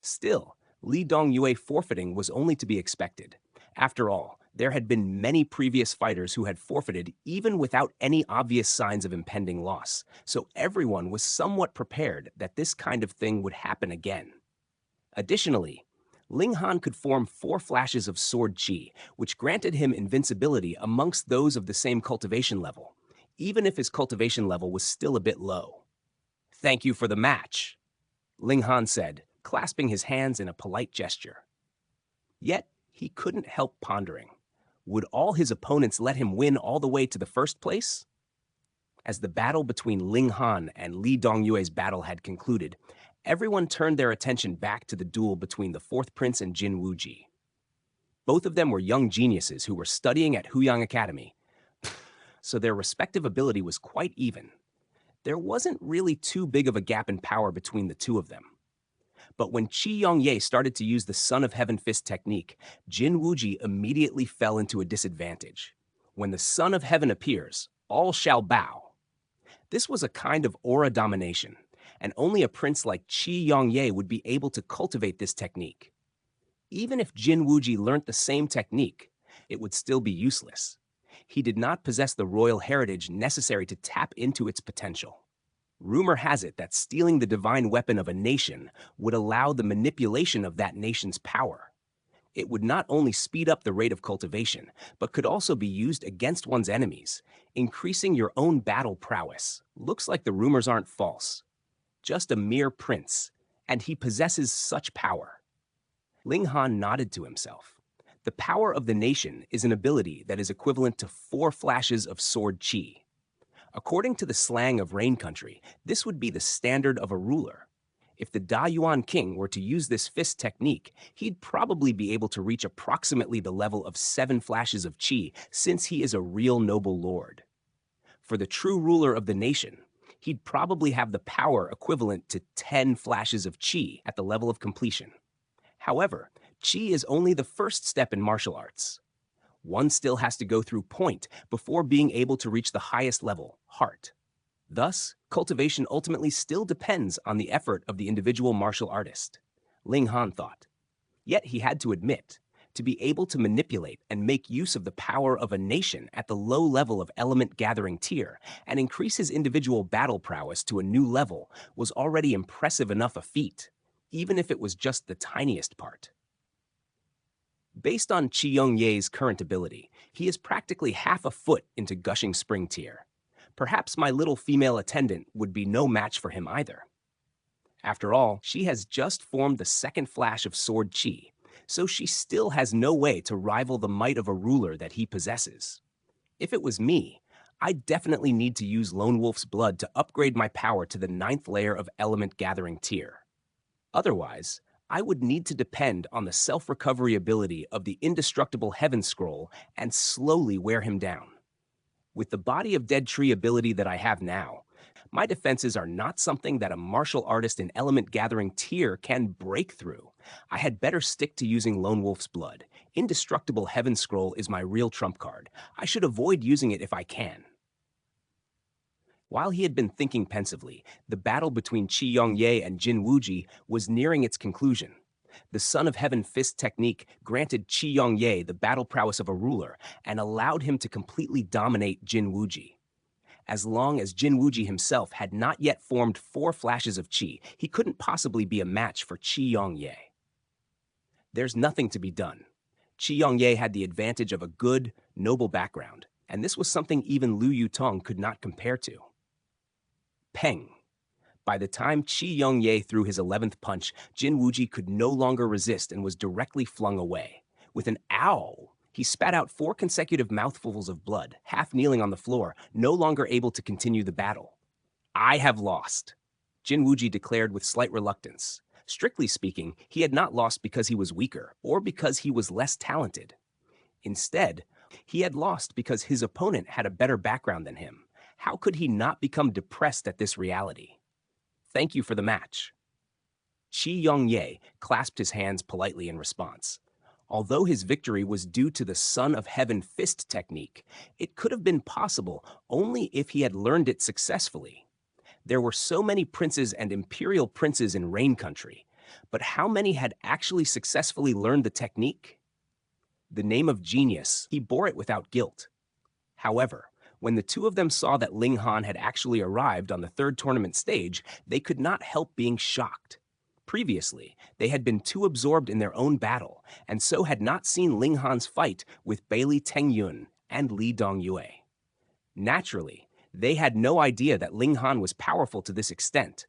Still, Li Dongyue forfeiting was only to be expected. After all, there had been many previous fighters who had forfeited even without any obvious signs of impending loss, so everyone was somewhat prepared that this kind of thing would happen again. Additionally, Ling Han could form 4 flashes of sword chi, which granted him invincibility amongst those of the same cultivation level, even if his cultivation level was still a bit low. "Thank you for the match," Ling Han said, clasping his hands in a polite gesture. Yet, he couldn't help pondering. Would all his opponents let him win all the way to the first place? As the battle between Ling Han and Li Dongyue's battle had concluded, everyone turned their attention back to the duel between the fourth prince and Jin Wuji. Both of them were young geniuses who were studying at Huyang Academy, so their respective ability was quite even. There wasn't really too big of a gap in power between the two of them. But when Qi Yongye started to use the Son of Heaven Fist technique, Jin Wuji immediately fell into a disadvantage. When the Son of Heaven appears, all shall bow. This was a kind of aura domination, and only a prince like Qi Yongye would be able to cultivate this technique. Even if Jin Wuji learnt the same technique, it would still be useless. He did not possess the royal heritage necessary to tap into its potential. Rumor has it that stealing the divine weapon of a nation would allow the manipulation of that nation's power. It would not only speed up the rate of cultivation, but could also be used against one's enemies, increasing your own battle prowess. Looks like the rumors aren't false. Just a mere prince, and he possesses such power. Ling Han nodded to himself. The power of the nation is an ability that is equivalent to 4 flashes of sword chi. According to the slang of Rain Country, this would be the standard of a ruler. If the Da Yuan king were to use this fist technique, he'd probably be able to reach approximately the level of 7 flashes of chi, since he is a real noble lord. For the true ruler of the nation, he'd probably have the power equivalent to 10 flashes of chi at the level of completion. However, chi is only the first step in martial arts. One still has to go through point before being able to reach the highest level, heart. Thus, cultivation ultimately still depends on the effort of the individual martial artist, Ling Han thought. Yet he had to admit, to be able to manipulate and make use of the power of a nation at the low level of element gathering tier and increase his individual battle prowess to a new level was already impressive enough a feat, even if it was just the tiniest part. Based on Qi Yongye's current ability, he is practically half a foot into Gushing Spring tier. Perhaps my little female attendant would be no match for him either. After all, she has just formed the second flash of sword chi, so she still has no way to rival the might of a ruler that he possesses. If it was me, I'd definitely need to use Lone Wolf's blood to upgrade my power to the 9th layer of element gathering tier. Otherwise, I would need to depend on the self-recovery ability of the indestructible Heaven Scroll and slowly wear him down. With the Body of Dead Tree ability that I have now, my defenses are not something that a martial artist in element gathering tier can break through. I had better stick to using Lone Wolf's blood. Indestructible Heaven Scroll is my real trump card. I should avoid using it if I can. While he had been thinking pensively, the battle between Qi Yongye and Jin Wuji was nearing its conclusion. The Son of Heaven Fist technique granted Qi Yongye the battle prowess of a ruler and allowed him to completely dominate Jin Wuji. As long as Jin Wuji himself had not yet formed 4 flashes of Qi, he couldn't possibly be a match for Qi Yongye. There's nothing to be done. Qi Yongye had the advantage of a good, noble background, and this was something even Lu Yutong could not compare to. Peng. By the time Qi Yongye threw his 11th punch, Jin Wuji could no longer resist and was directly flung away. With an ow, he spat out 4 consecutive mouthfuls of blood, half kneeling on the floor, no longer able to continue the battle. I have lost, Jin Wuji declared with slight reluctance. Strictly speaking, he had not lost because he was weaker or because he was less talented. Instead, he had lost because his opponent had a better background than him. How could he not become depressed at this reality? Thank you for the match. Qi Yongye clasped his hands politely in response. Although his victory was due to the Son of Heaven Fist technique, it could have been possible only if he had learned it successfully. There were so many princes and imperial princes in Rain Country. But how many had actually successfully learned the technique? The name of genius, he bore it without guilt. However, when the two of them saw that Ling Han had actually arrived on the third tournament stage, they could not help being shocked. Previously, they had been too absorbed in their own battle, and so had not seen Ling Han's fight with Bailey Tengyun and Li Dongyue. Naturally, they had no idea that Ling Han was powerful to this extent,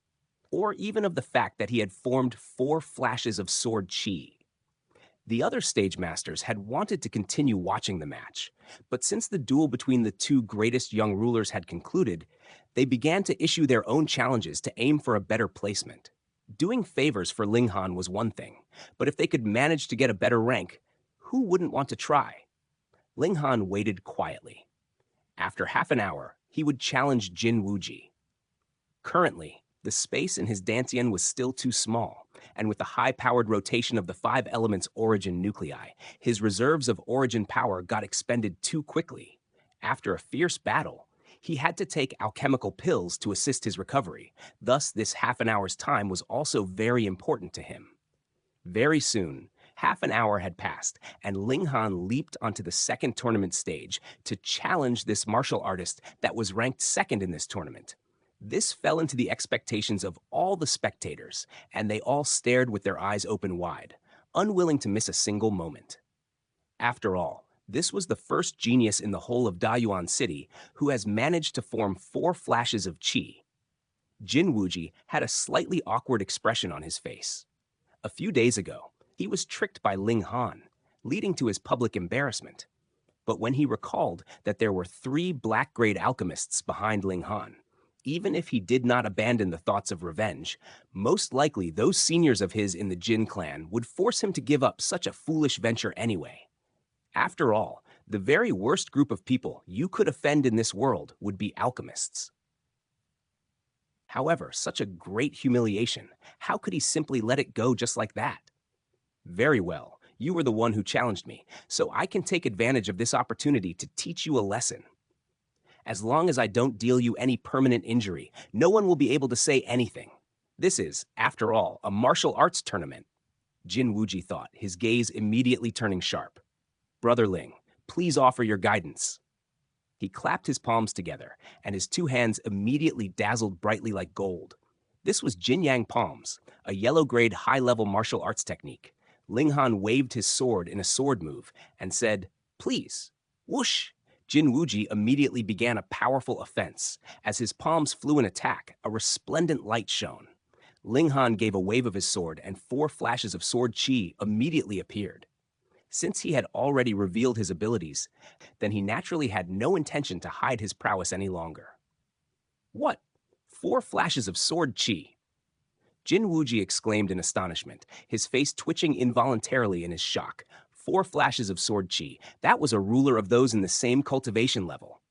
or even of the fact that he had formed 4 flashes of sword chi. The other stage masters had wanted to continue watching the match, but since the duel between the two greatest young rulers had concluded, they began to issue their own challenges to aim for a better placement. Doing favors for Ling Han was one thing, but if they could manage to get a better rank, who wouldn't want to try? Ling Han waited quietly. After half an hour, he would challenge Jin Wuji. Currently, the space in his Dantian was still too small, and with the high-powered rotation of the 5 elements origin nuclei, his reserves of origin power got expended too quickly. After a fierce battle, he had to take alchemical pills to assist his recovery. Thus, this half an hour's time was also very important to him. Very soon, half an hour had passed, and Ling Han leaped onto the second tournament stage to challenge this martial artist that was ranked second in this tournament. This fell into the expectations of all the spectators, and they all stared with their eyes open wide, unwilling to miss a single moment. After all, this was the first genius in the whole of Dayuan City who has managed to form 4 flashes of qi. Jin Wuji had a slightly awkward expression on his face. A few days ago, he was tricked by Ling Han, leading to his public embarrassment. But when he recalled that there were 3 black-grade alchemists behind Ling Han, even if he did not abandon the thoughts of revenge, most likely those seniors of his in the Jin clan would force him to give up such a foolish venture anyway. After all, the very worst group of people you could offend in this world would be alchemists. However, such a great humiliation, how could he simply let it go just like that? Very well, you were the one who challenged me, so I can take advantage of this opportunity to teach you a lesson. As long as I don't deal you any permanent injury, no one will be able to say anything. This is, after all, a martial arts tournament. Jin Wuji thought, his gaze immediately turning sharp. Brother Ling, please offer your guidance. He clapped his palms together, and his 2 hands immediately dazzled brightly like gold. This was Jin Yang Palms, a yellow-grade high-level martial arts technique. Ling Han waved his sword in a sword move and said, "Please." Whoosh! Jin Wuji immediately began a powerful offense. As his palms flew in attack, a resplendent light shone. Ling Han gave a wave of his sword, and 4 flashes of sword chi immediately appeared. Since he had already revealed his abilities, then he naturally had no intention to hide his prowess any longer. What? 4 flashes of sword chi? Jin Wuji exclaimed in astonishment, his face twitching involuntarily in his shock. 4 flashes of sword chi. That was a ruler of those in the same cultivation level.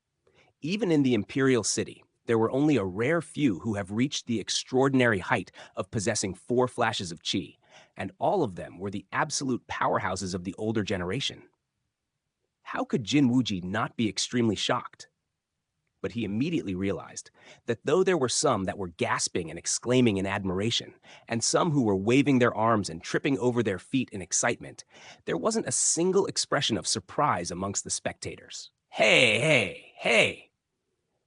Even in the Imperial City, there were only a rare few who have reached the extraordinary height of possessing 4 flashes of chi, and all of them were the absolute powerhouses of the older generation. How could Jin Wuji not be extremely shocked? But he immediately realized that though there were some that were gasping and exclaiming in admiration, and some who were waving their arms and tripping over their feet in excitement, there wasn't a single expression of surprise amongst the spectators. Hey, hey, hey!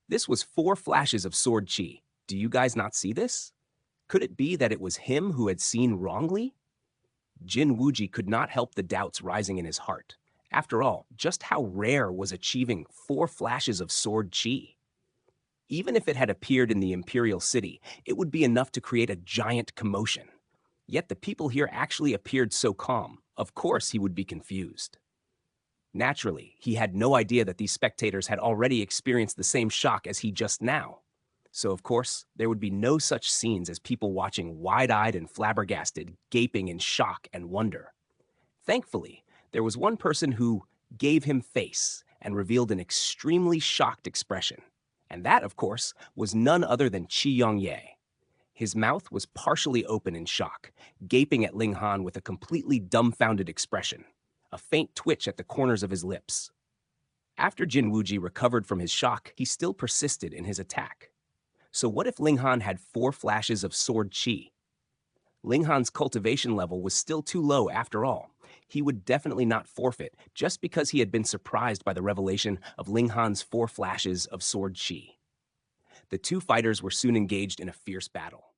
This was 4 flashes of sword chi. Do you guys not see this? Could it be that it was him who had seen wrongly? Jin Wuji could not help the doubts rising in his heart. After all, just how rare was achieving 4 flashes of sword chi? Even if it had appeared in the Imperial City, it would be enough to create a giant commotion. Yet the people here actually appeared so calm. Of course he would be confused. Naturally, he had no idea that these spectators had already experienced the same shock as he just now. So, of course, there would be no such scenes as people watching wide-eyed and flabbergasted, gaping in shock and wonder. Thankfully, there was one person who gave him face and revealed an extremely shocked expression. And that, of course, was none other than Qi Yongye. His mouth was partially open in shock, gaping at Ling Han with a completely dumbfounded expression, a faint twitch at the corners of his lips. After Jin Wuji recovered from his shock, he still persisted in his attack. So what if Ling Han had 4 flashes of sword chi? Ling Han's cultivation level was still too low after all. He would definitely not forfeit just because he had been surprised by the revelation of Ling Han's 4 flashes of sword chi. The two fighters were soon engaged in a fierce battle.